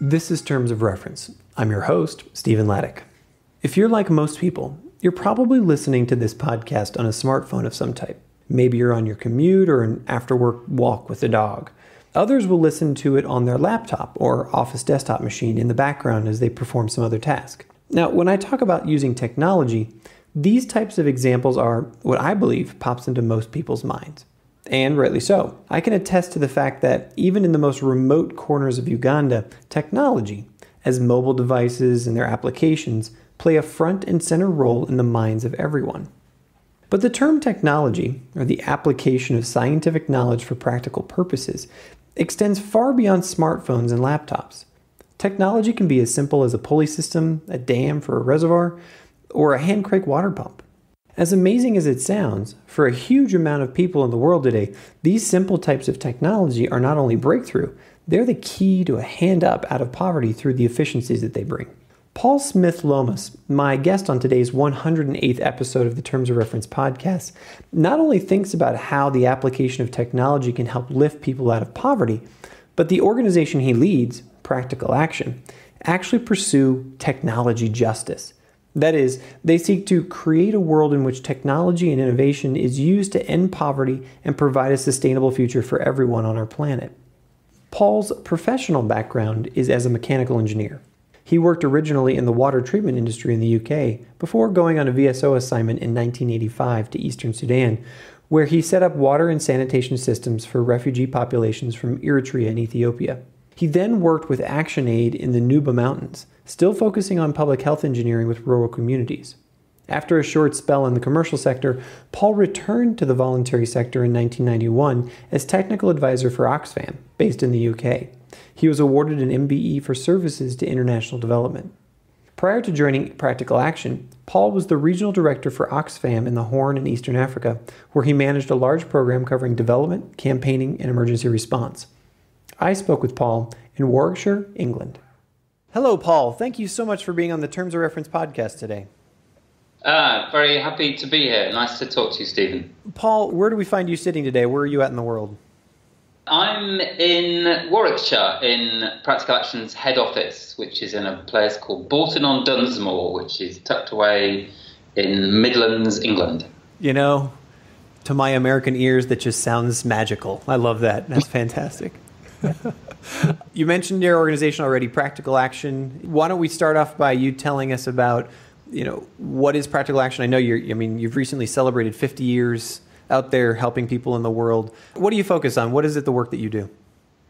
This is Terms of Reference. I'm your host, Stephen Laddick. If you're like most people, you're probably listening to this podcast on a smartphone of some type. Maybe you're on your commute or an after-work walk with the dog. Others will listen to it on their laptop or office desktop machine in the background as they perform some other task. Now, when I talk about using technology, these types of examples are what I believe pops into most people's minds. And rightly so. I can attest to the fact that even in the most remote corners of Uganda, technology, as mobile devices and their applications, play a front and center role in the minds of everyone. But the term technology, or the application of scientific knowledge for practical purposes, extends far beyond smartphones and laptops. Technology can be as simple as a pulley system, a dam for a reservoir, or a hand crank water pump. As amazing as it sounds, for a huge amount of people in the world today, these simple types of technology are not only breakthrough, they're the key to a hand up out of poverty through the efficiencies that they bring. Paul Smith Lomas, my guest on today's 108th episode of the Terms of Reference podcast, not only thinks about how the application of technology can help lift people out of poverty, but the organization he leads, Practical Action, actually pursue technology justice. That is, they seek to create a world in which technology and innovation is used to end poverty and provide a sustainable future for everyone on our planet. Paul's professional background is as a mechanical engineer. He worked originally in the water treatment industry in the UK before going on a VSO assignment in 1985 to Eastern Sudan, where he set up water and sanitation systems for refugee populations from Eritrea and Ethiopia. He then worked with ActionAid in the Nuba Mountains, still focusing on public health engineering with rural communities. After a short spell in the commercial sector, Paul returned to the voluntary sector in 1991 as technical advisor for Oxfam, based in the UK. He was awarded an MBE for services to international development. Prior to joining Practical Action, Paul was the regional director for Oxfam in the Horn in Eastern Africa, where he managed a large program covering development, campaigning, and emergency response. I spoke with Paul in Warwickshire, England. Hello, Paul. Thank you so much for being on the Terms of Reference podcast today. Very happy to be here. Nice to talk to you, Stephen. Paul, where do we find you sitting today? Where are you at in the world? I'm in Warwickshire, in Practical Action's head office, which is in a place called Bolton-on-Dunsmore, which is tucked away in Midlands, England. You know, to my American ears, that just sounds magical. I love that. That's fantastic. You mentioned your organization already, Practical Action. Why don't we start off by you telling us about, what is Practical Action? I know you've recently celebrated 50 years out there helping people in the world. What do you focus on? What is it, the work that you do?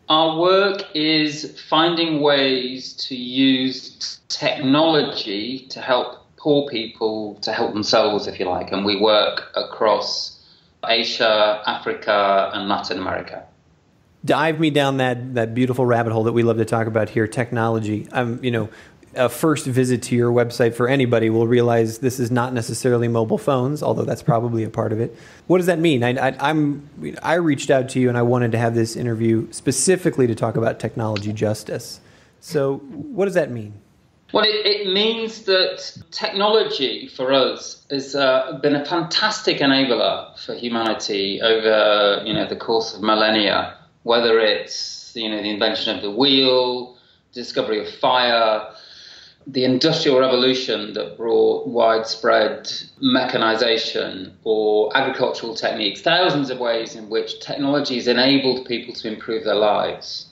Our work is finding ways to use technology to help poor people, to help themselves, if you like. And we work across Asia, Africa, and Latin America. Dive me down that beautiful rabbit hole that we love to talk about here, technology. A first visit to your website for anybody will realize this is not necessarily mobile phones, although that's probably a part of it. What does that mean? I reached out to you and I wanted to have this interview specifically to talk about technology justice. So what does that mean? Well, it means that technology for us has been a fantastic enabler for humanity over the course of millennia. Whether it's the invention of the wheel, discovery of fire, the Industrial Revolution that brought widespread mechanization, or agricultural techniques, thousands of ways in which technology has enabled people to improve their lives.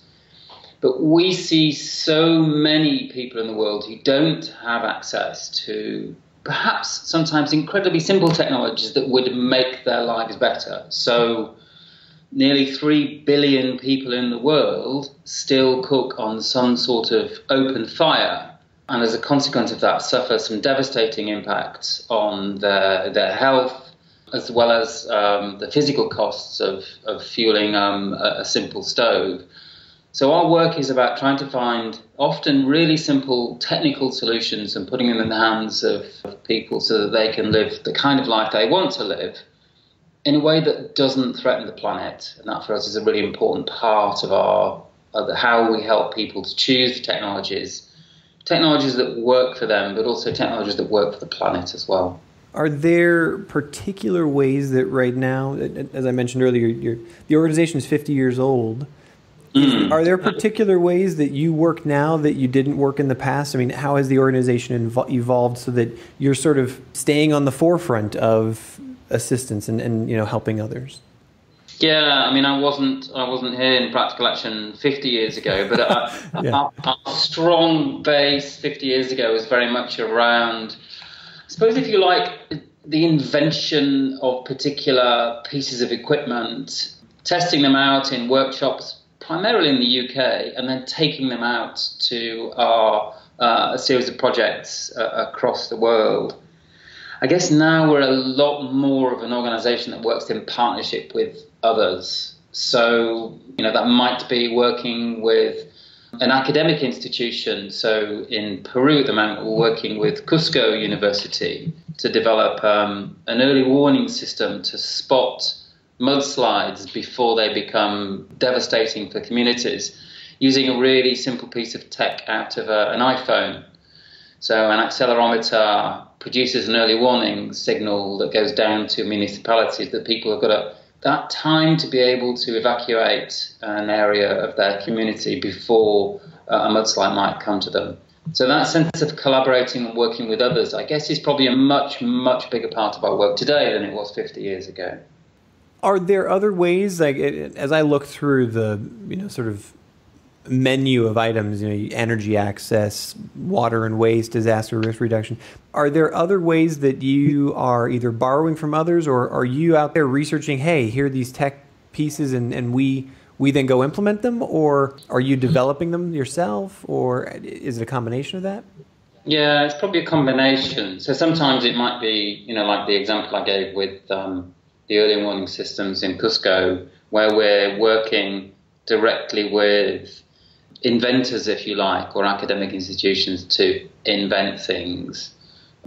But we see so many people in the world who don't have access to perhaps sometimes incredibly simple technologies that would make their lives better. So nearly 3 billion people in the world still cook on some sort of open fire, and as a consequence of that suffer some devastating impacts on their health, as well as the physical costs of fueling a simple stove. So our work is about trying to find often really simple technical solutions and putting them in the hands of people so that they can live the kind of life they want to live in a way that doesn't threaten the planet. And that for us is a really important part of how we help people to choose the technologies that work for them, but also technologies that work for the planet as well. Are there particular ways that right now, as I mentioned earlier, the organization is 50 years old. Are there particular ways that you work now that you didn't work in the past? I mean, how has the organization evolved so that you're sort of staying on the forefront of assistance and helping others? Yeah, I mean, I wasn't here in practical action 50 years ago, but our strong base 50 years ago was very much around, I suppose, if you like, the invention of particular pieces of equipment, testing them out in workshops, primarily in the UK, and then taking them out to a series of projects across the world. I guess now we're a lot more of an organisation that works in partnership with others. So, that might be working with an academic institution. So in Peru at the moment, we're working with Cusco University to develop an early warning system to spot mudslides before they become devastating for communities, using a really simple piece of tech out of an iPhone. So an accelerometer produces an early warning signal that goes down to municipalities that people have got that time to be able to evacuate an area of their community before a mudslide might come to them. So that sense of collaborating and working with others, I guess, is probably a much, much bigger part of our work today than it was 50 years ago. Are there other ways, like as I look through the sort of menu of items, energy access, water and waste, disaster risk reduction, are there other ways that you are either borrowing from others, or are you out there researching, hey, here are these tech pieces and we then go implement them, or are you developing them yourself, or is it a combination of that? Yeah, it's probably a combination. So sometimes it might be, like the example I gave with the early warning systems in Cusco, where we're working directly with inventors, if you like, or academic institutions to invent things.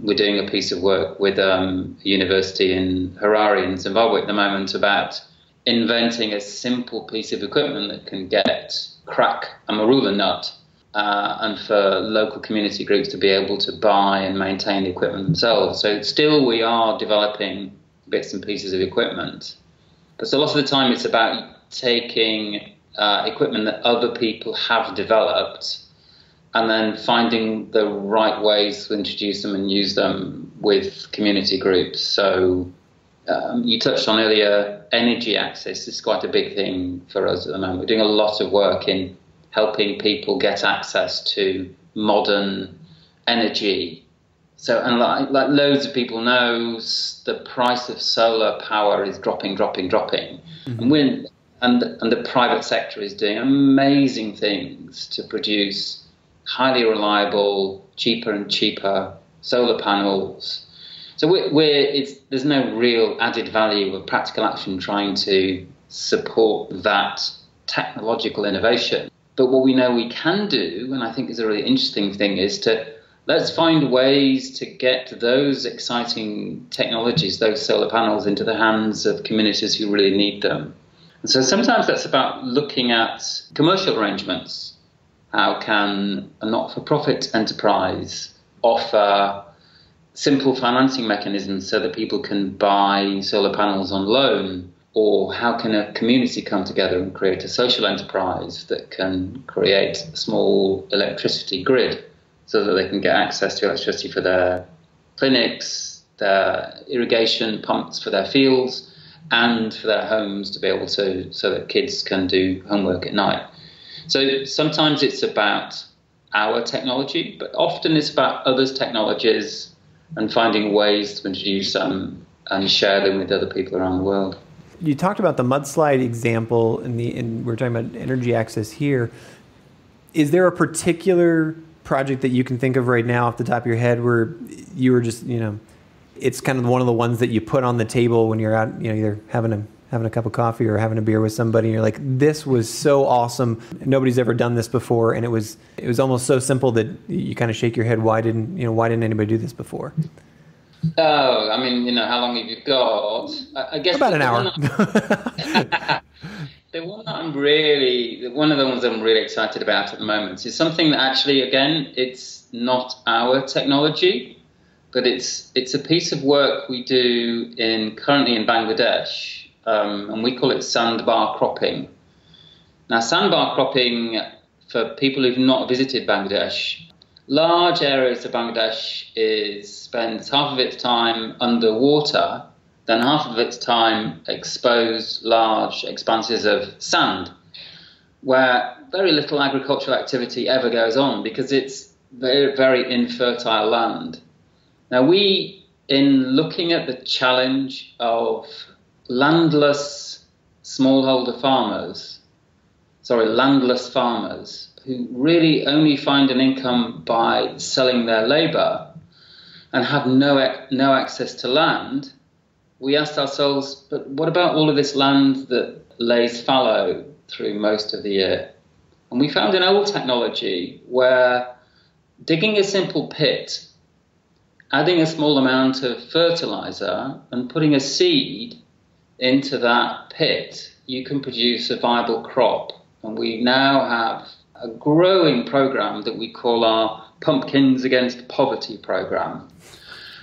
We're doing a piece of work with a university in Harare in Zimbabwe at the moment about inventing a simple piece of equipment that can crack a marula nut, and for local community groups to be able to buy and maintain the equipment themselves. So still we are developing bits and pieces of equipment, but so a lot of the time it's about taking equipment that other people have developed and then finding the right ways to introduce them and use them with community groups. So you touched on earlier, energy access is quite a big thing for us at the moment. We're doing a lot of work in helping people get access to modern energy. So, and like loads of people know, the price of solar power is dropping. Mm-hmm. And the private sector is doing amazing things to produce highly reliable, cheaper and cheaper solar panels. So there's no real added value of practical action trying to support that technological innovation. But what we know we can do, and I think is a really interesting thing, is let's find ways to get those exciting technologies, those solar panels, into the hands of communities who really need them. And so sometimes that's about looking at commercial arrangements. How can a not-for-profit enterprise offer simple financing mechanisms so that people can buy solar panels on loan? Or how can a community come together and create a social enterprise that can create a small electricity grid so that they can get access to electricity for their clinics, their irrigation pumps for their fields, and for their homes to be able to, so that kids can do homework at night. So sometimes it's about our technology, but often it's about others' technologies and finding ways to introduce them and share them with other people around the world. You talked about the mudslide example, and we're talking about energy access here. Is there a particular project that you can think of right now off the top of your head where you were just, it's kind of one of the ones that you put on the table when you're out, either having a cup of coffee or having a beer with somebody, and you're like, this was so awesome. Nobody's ever done this before, and it was almost so simple that you kind of shake your head. Why didn't anybody do this before? Oh, I mean, how long have you got? I guess about an hour. One of the ones I'm really excited about at the moment is something that actually, again, it's not our technology, but it's a piece of work we do currently in Bangladesh, and we call it sandbar cropping. Now, sandbar cropping, for people who've not visited Bangladesh, large areas of Bangladesh spends half of its time underwater, then half of its time exposed large expanses of sand, where very little agricultural activity ever goes on because it's very, very infertile land. Now, we, in looking at the challenge of landless farmers who really only find an income by selling their labour and have no access to land, we asked ourselves, but what about all of this land that lays fallow through most of the year? And we found an old technology where digging a simple pit, adding a small amount of fertiliser and putting a seed into that pit, you can produce a viable crop. And we now have a growing program that we call our Pumpkins Against Poverty program.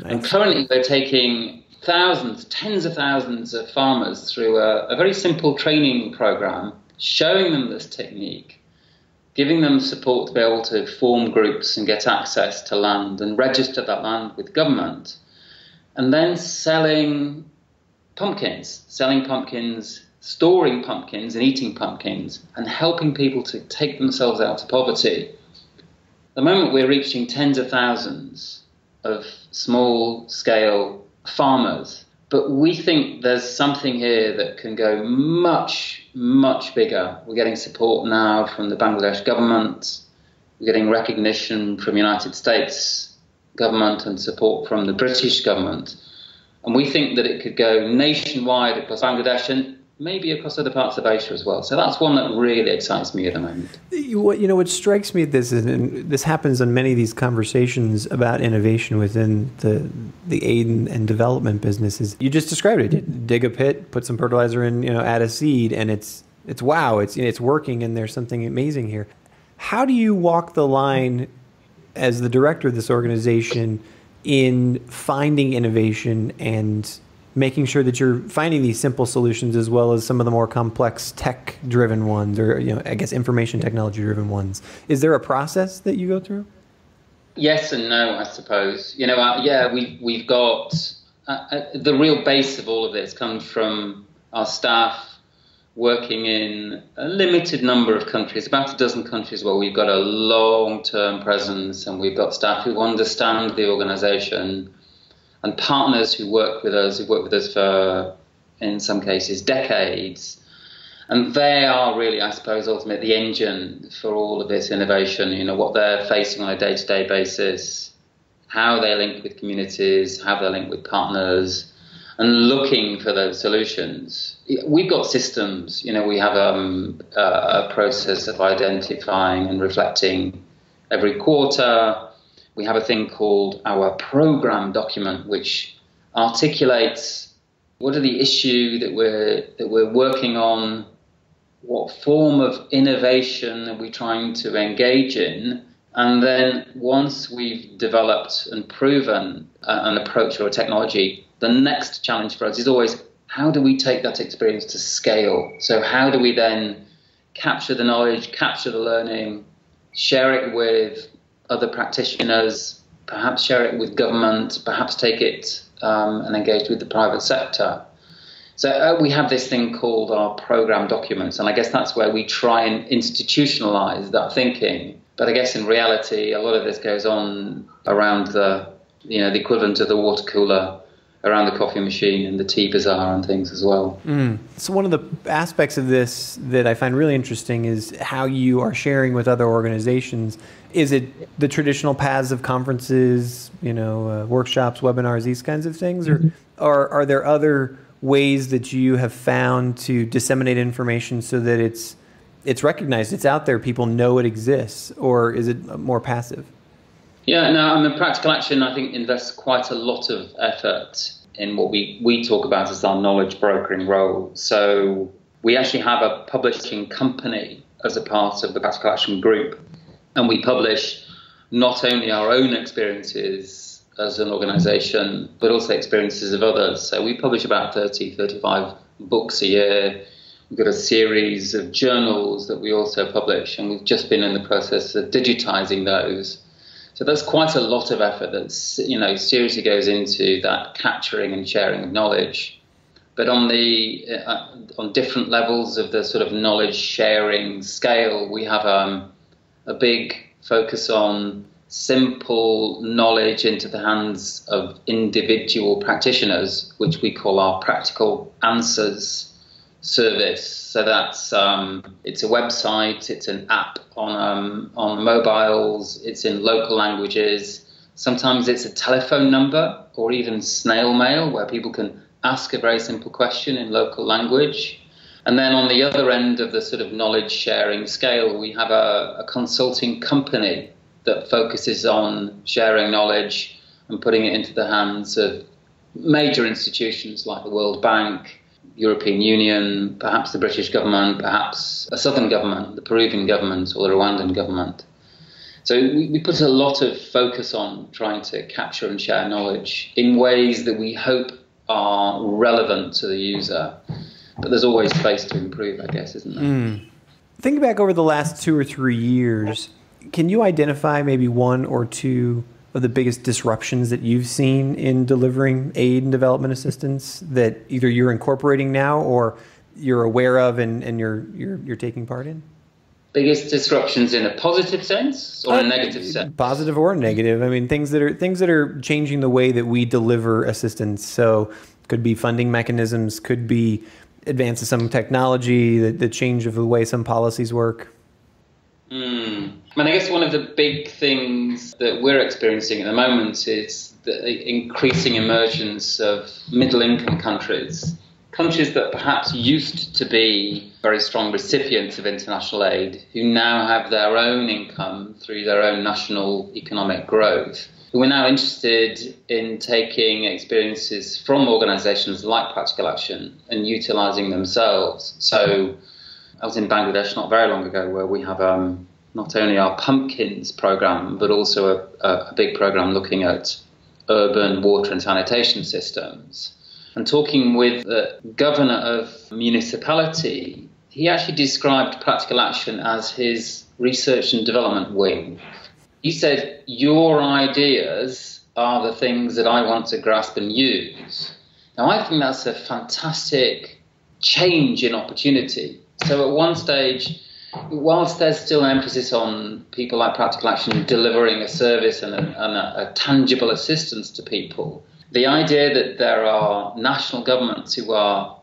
Nice. And currently we're taking thousands, tens of thousands of farmers through a very simple training program, showing them this technique, giving them support to be able to form groups and get access to land and register that land with government, and then selling pumpkins, storing pumpkins and eating pumpkins, and helping people to take themselves out of poverty. At the moment, we're reaching tens of thousands of small-scale farmers, but we think there's something here that can go much, much bigger. We're getting support now from the Bangladesh government. We're getting recognition from the United States government and support from the British government. And we think that it could go nationwide across Bangladesh and maybe across other parts of Asia as well. So that's one that really excites me at the moment. What strikes me at this is, and this happens in many of these conversations about innovation within the aid and development business, is you just described it. You dig a pit, put some fertilizer in, add a seed, and it's wow, it's working, and there's something amazing here. How do you walk the line as the director of this organization in finding innovation and making sure that you're finding these simple solutions as well as some of the more complex tech-driven ones, or I guess information technology-driven ones? Is there a process that you go through? Yes and no, I suppose. We've got the real base of all of this comes from our staff working in a limited number of countries, about a dozen countries where we've got a long-term presence, and we've got staff who understand the organisation, and partners who work with us for, in some cases, decades. And they are really, I suppose, ultimately the engine for all of this innovation, what they're facing on a day-to-day basis, how they link with communities, how they link with partners, and looking for those solutions. We've got systems, we have a process of identifying and reflecting every quarter. We have a thing called our program document, which articulates what are the issue that we're working on, what form of innovation are we trying to engage in, and then once we've developed and proven an approach or a technology, the next challenge for us is always, how do we take that experience to scale? So how do we then capture the knowledge, capture the learning, share it with other practitioners, perhaps share it with government, perhaps take it and engage with the private sector. So we have this thing called our program documents, and I guess that's where we try and institutionalize that thinking. But I guess in reality, a lot of this goes on around the equivalent of the water cooler, around the coffee machine and the tea bazaar and things as well. So one of the aspects of this that I find really interesting is how you are sharing with other organizations. Is it the traditional paths of conferences, workshops, webinars, these kinds of things? Or are there other ways that you have found to disseminate information so that it's recognized, it's out there, people know it exists? Or is it more passive? Yeah, no, Practical Action, I think, invests quite a lot of effort in what we talk about as our knowledge brokering role. So we actually have a publishing company as a part of the Practical Action group, and we publish not only our own experiences as an organisation, but also experiences of others. So we publish about 35 books a year. We've got a series of journals that we also publish, and we've just been in the process of digitizing those. So that's quite a lot of effort that seriously goes into that capturing and sharing of knowledge. But on different levels of the sort of knowledge sharing scale, we have a big focus on simple knowledge into the hands of individual practitioners, which we call our practical answers service. So that's it's a website, it's an app on mobiles, it's in local languages. Sometimes it's a telephone number or even snail mail where people can ask a very simple question in local language. And then on the other end of the sort of knowledge sharing scale, we have a consulting company that focuses on sharing knowledge and putting it into the hands of major institutions like the World Bank, European Union, perhaps the British government, perhaps a southern government, the Peruvian government or the Rwandan government. So we put a lot of focus on trying to capture and share knowledge in ways that we hope are relevant to the user. But there's always space to improve, I guess, isn't there? Thinking back over the last 2 or 3 years, can you identify maybe one or two of the biggest disruptions that you've seen in delivering aid and development assistance that either you're incorporating now or you're aware of and you're taking part in? Biggest disruptions in a positive sense or a negative sense? Positive or negative. I mean, things that are changing the way that we deliver assistance. So could be funding mechanisms, could be advance of some technology, the change of the way some policies work. I mean, I guess one of the big things that we're experiencing at the moment is the increasing emergence of middle-income countries that perhaps used to be very strong recipients of international aid, who now have their own income through their own national economic growth, who are now interested in taking experiences from organisations like Practical Action and utilising themselves. So I was in Bangladesh not very long ago, where we have not only our Pumpkins programme, but also a big programme looking at urban water and sanitation systems. And talking with the governor of municipality, he actually described Practical Action as his research and development wing. He said, your ideas are the things that I want to grasp and use. Now, I think that's a fantastic change in opportunity. So at one stage, whilst there's still an emphasis on people like Practical Action delivering a service and a tangible assistance to people, the idea that there are national governments who are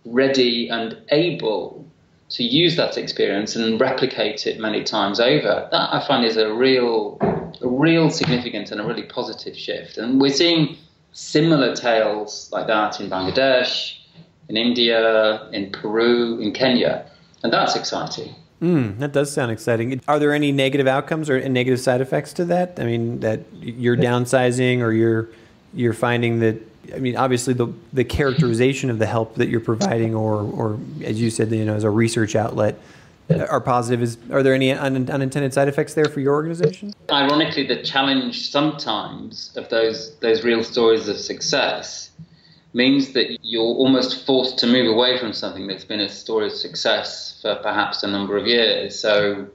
ready and able to use that experience and replicate it many times over, that I find is a real significant and a really positive shift. And we're seeing similar tales like that in Bangladesh, in India, in Peru, in Kenya, and that's exciting. That does sound exciting. Are there any negative outcomes or negative side effects to that? I mean, that you're downsizing or you're finding that, I mean, obviously the characterization of the help that you're providing or as you said, as a research outlet are positive. Are there any unintended side effects there for your organization? Ironically, the challenge sometimes of those real stories of success means that you're almost forced to move away from something that's been a story of success for perhaps a number of years. So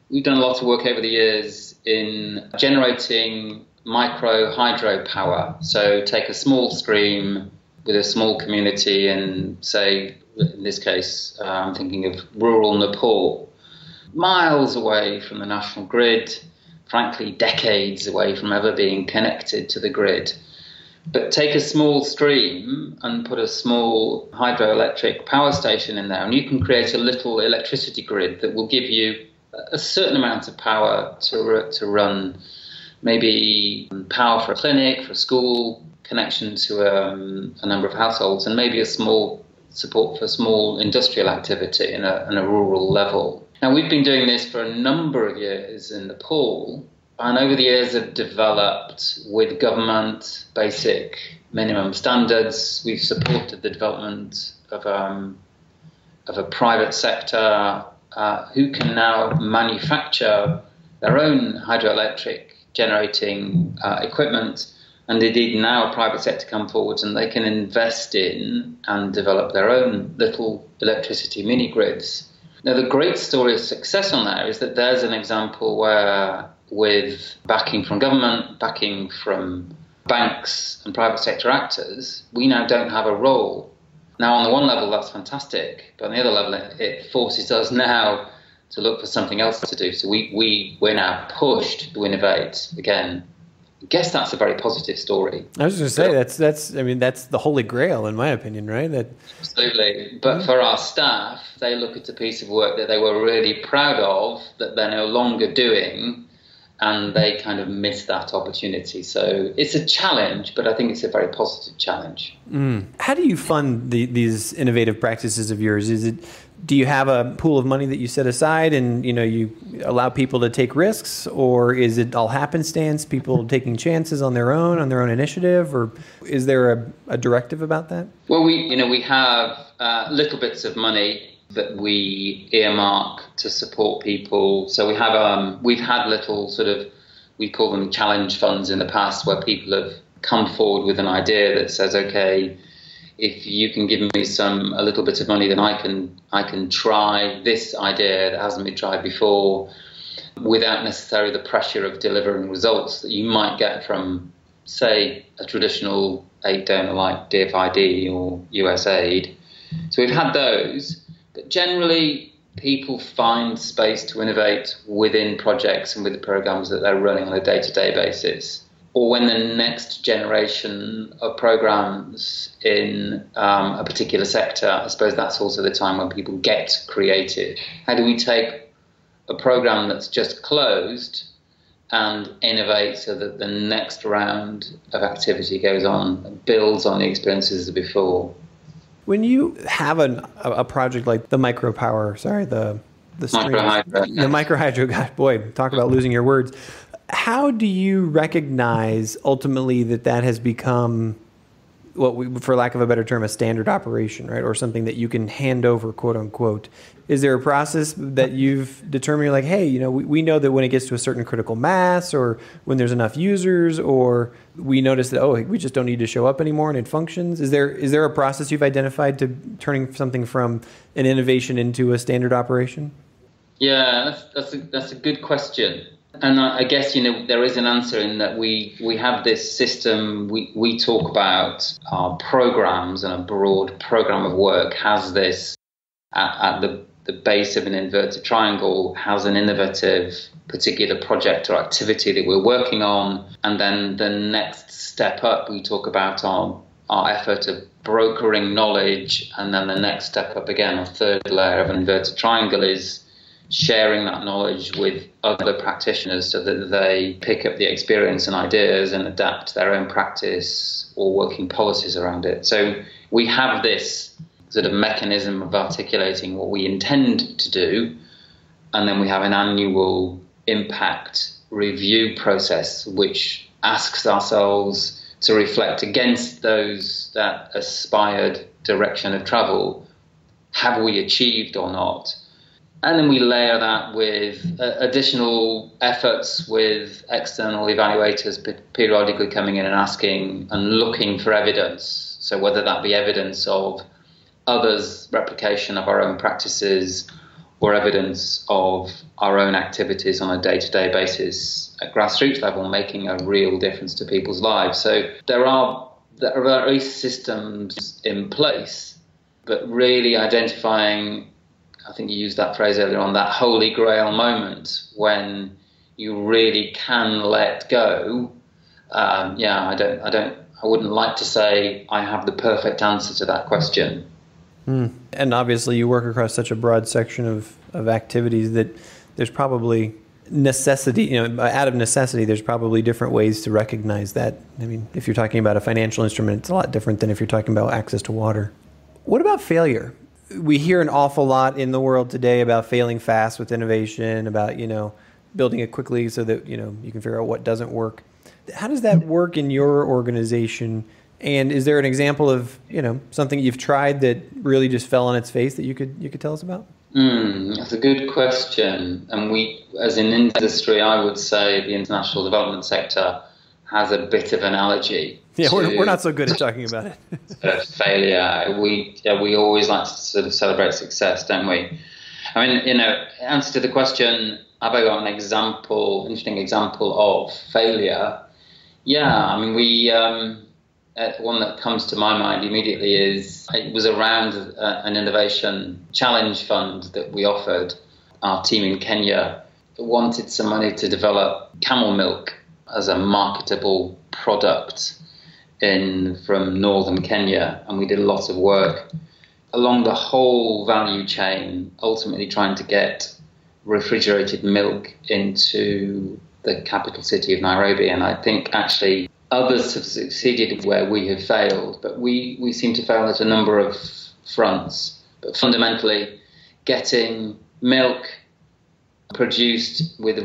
we've done a lot of work over the years in generating micro hydropower. So take a small stream with a small community in, say, in this case, I'm thinking of rural Nepal, miles away from the national grid, frankly, decades away from ever being connected to the grid. But take a small stream and put a small hydroelectric power station in there, and you can create a little electricity grid that will give you a certain amount of power to run maybe power for a clinic, for a school, connection to a number of households, and maybe a small support for small industrial activity in a rural level. Now, we've been doing this for a number of years in Nepal, and over the years have developed with government basic minimum standards. We've supported the development of a private sector who can now manufacture their own hydroelectric generating equipment And indeed now private sector come forward and they can invest in and develop their own little electricity mini grids. Now the great story of success on that is that there's an example where with backing from government, backing from banks and private sector actors, we now don't have a role. Now on the one level that's fantastic, but on the other level it forces us now to look for something else to do. So we're now pushed to innovate again. I guess that's a very positive story. I was just going to say, that's the holy grail, in my opinion, right? Absolutely. But for our staff, they look at a piece of work that they were really proud of, that they're no longer doing, and they kind of miss that opportunity. So it's a challenge, but I think it's a very positive challenge. How do you fund these innovative practices of yours? Do you have a pool of money that you set aside and, you allow people to take risks, or is it all happenstance, people taking chances on their own initiative, or is there a directive about that? Well, we have little bits of money that we earmark to support people. So we've had little we call them challenge funds in the past, where people have come forward with an idea that says, okay, if you can give me a little bit of money, then I can try this idea that hasn't been tried before, without necessarily the pressure of delivering results that you might get from, say, a traditional aid donor like DFID or USAID. So we've had those, but generally people find space to innovate within projects and with the programs that they're running on a day-to-day basis. Or when the next generation of programs in a particular sector, I suppose that's also the time when people get creative. How do we take a program that's just closed and innovate so that the next round of activity goes on and builds on the experiences of before? When you have a project like the microhydro, God, boy, talk about losing your words. How do you recognize ultimately that has become for lack of a better term, a standard operation, right? Or something that you can hand over, quote unquote. Is there a process that you've determined, you're like, hey, we know that when it gets to a certain critical mass, or when there's enough users, or we notice that, we just don't need to show up anymore and it functions? Is there a process you've identified to turning something from an innovation into a standard operation? Yeah, that's a good question. And I guess, there is an answer in that we have this system, we talk about our programs, and a broad program of work has this at the base of an inverted triangle, has an innovative particular project or activity that we're working on. And then the next step up, we talk about our effort of brokering knowledge. And then the next step up, again, a third layer of an inverted triangle is sharing that knowledge with other practitioners so that they pick up the experience and ideas and adapt their own practice or working policies around it. So we have this sort of mechanism of articulating what we intend to do, and then we have an annual impact review process which asks ourselves to reflect against that aspired direction of travel. Have we achieved or not? And then we layer that with additional efforts with external evaluators periodically coming in and asking and looking for evidence. So whether that be evidence of others' replication of our own practices or evidence of our own activities on a day-to-day basis at grassroots level, making a real difference to people's lives. So there are various systems in place, but really identifying, I think you used that phrase earlier on, that holy grail moment when you really can let go. I wouldn't like to say I have the perfect answer to that question. And obviously you work across such a broad section of activities that there's probably necessity, out of necessity, there's probably different ways to recognize that. I mean, if you're talking about a financial instrument, it's a lot different than if you're talking about access to water. What about failure? We hear an awful lot in the world today about failing fast with innovation, about, building it quickly so that, you can figure out what doesn't work. How does that work in your organization? And is there an example of, something you've tried that really just fell on its face that you could tell us about? That's a good question. And we, as an industry, I would say the international development sector has a bit of an allergy. Yeah, we're not so good at talking about it. Failure. We always like to sort of celebrate success, don't we? I mean, answer to the question, have I got an interesting example of failure? Yeah, I mean, one that comes to my mind immediately is it was around an innovation challenge fund that we offered. Our team in Kenya wanted some money to develop camel milk as a marketable product from northern Kenya, and we did a lot of work along the whole value chain, ultimately trying to get refrigerated milk into the capital city of Nairobi. And I think actually others have succeeded where we have failed, but we seem to fail at a number of fronts. But fundamentally, getting milk produced with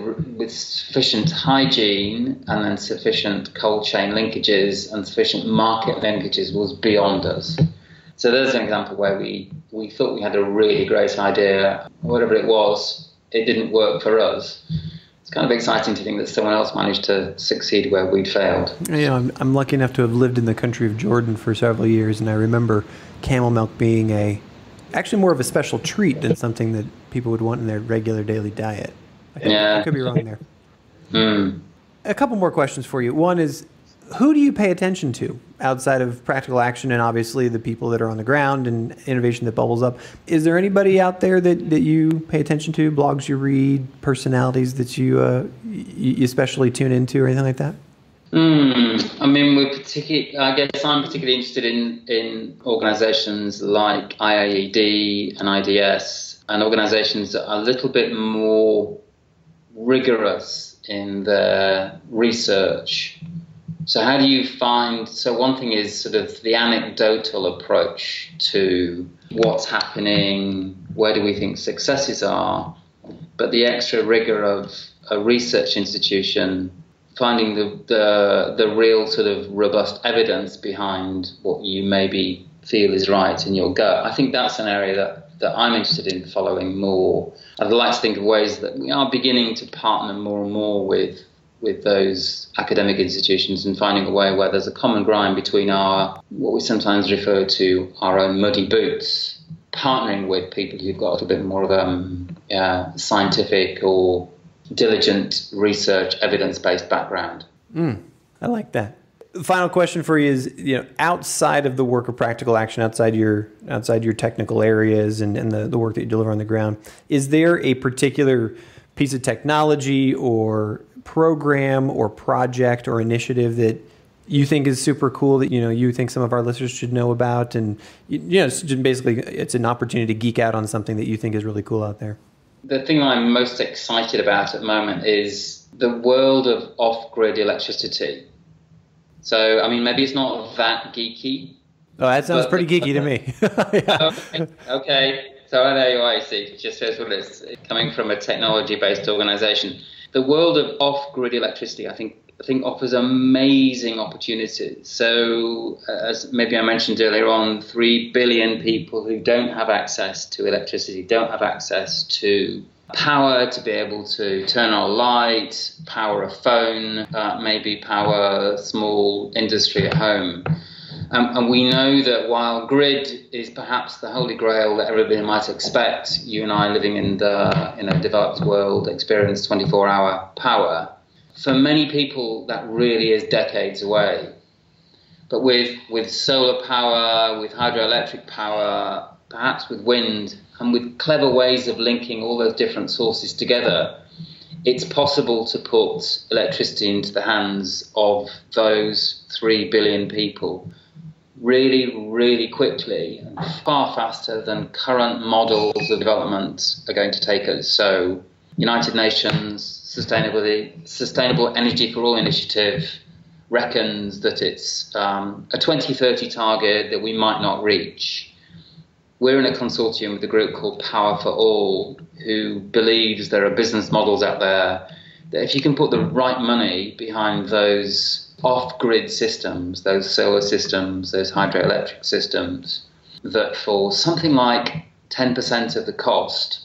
sufficient hygiene and then sufficient cold chain linkages and sufficient market linkages was beyond us. So there's an example where we thought we had a really great idea. Whatever it was, it didn't work for us. It's kind of exciting to think that someone else managed to succeed where we'd failed. I'm lucky enough to have lived in the country of Jordan for several years, and I remember camel milk being actually more of a special treat than something that people would want in their regular daily diet. I could be wrong there. A couple more questions for you. One is, who do you pay attention to outside of practical action and obviously the people that are on the ground and innovation that bubbles up? Is there anybody out there that you pay attention to, blogs you read, personalities that you especially tune into or anything like that? I mean, I guess I'm particularly interested in organizations like IAED and IDS, and organizations that are a little bit more rigorous in their research. So how do you one thing is sort of the anecdotal approach to what's happening, where do we think successes are, but the extra rigor of a research institution, finding the real sort of robust evidence behind what you maybe feel is right in your gut. I think that's an area that I'm interested in following more. I'd like to think of ways that we are beginning to partner more and more with those academic institutions and finding a way where there's a common ground between what we sometimes refer to our own muddy boots, partnering with people who've got a little bit more of a scientific or diligent research, evidence-based background. I like that. The final question for you is, outside of the work of practical action, outside your technical areas and the work that you deliver on the ground, is there a particular piece of technology or program or project or initiative that you think is super cool that you think some of our listeners should know about? And basically it's an opportunity to geek out on something that you think is really cool out there. The thing I'm most excited about at the moment is the world of off-grid electricity. So, I mean, maybe it's not that geeky. Oh, that sounds pretty geeky to me. Yeah. Okay. So there you are, you see. It just shows what it is. Coming from a technology-based organization. The world of off-grid electricity, I think offers amazing opportunities. So, as maybe I mentioned earlier on, 3 billion people who don't have access to electricity, don't have access to power to be able to turn on a light, power a phone, maybe power small industry at home. And we know that while grid is perhaps the holy grail that everybody might expect, you and I living in a developed world experience 24-hour power, for many people that really is decades away. But with solar power, with hydroelectric power, perhaps with wind, and with clever ways of linking all those different sources together, it's possible to put electricity into the hands of those 3 billion people really, really quickly, and far faster than current models of development are going to take us. So United Nations Sustainable Energy for All initiative reckons that it's a 2030 target that we might not reach. We're in a consortium with a group called Power for All, who believes there are business models out there that if you can put the right money behind those off-grid systems, those solar systems, those hydroelectric systems, that for something like 10% of the cost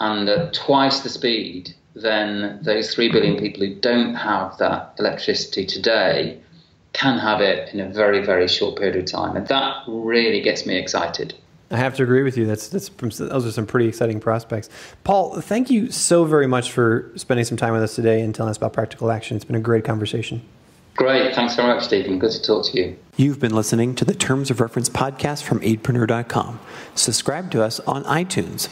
and at twice the speed, then those 3 billion people who don't have that electricity today can have it in a very, very short period of time. And that really gets me excited. I have to agree with you. Those are some pretty exciting prospects. Paul, thank you so very much for spending some time with us today and telling us about practical action. It's been a great conversation. Great. Thanks very much, Stephen. Good to talk to you. You've been listening to the Terms of Reference podcast from 8preneur.com. Subscribe to us on iTunes.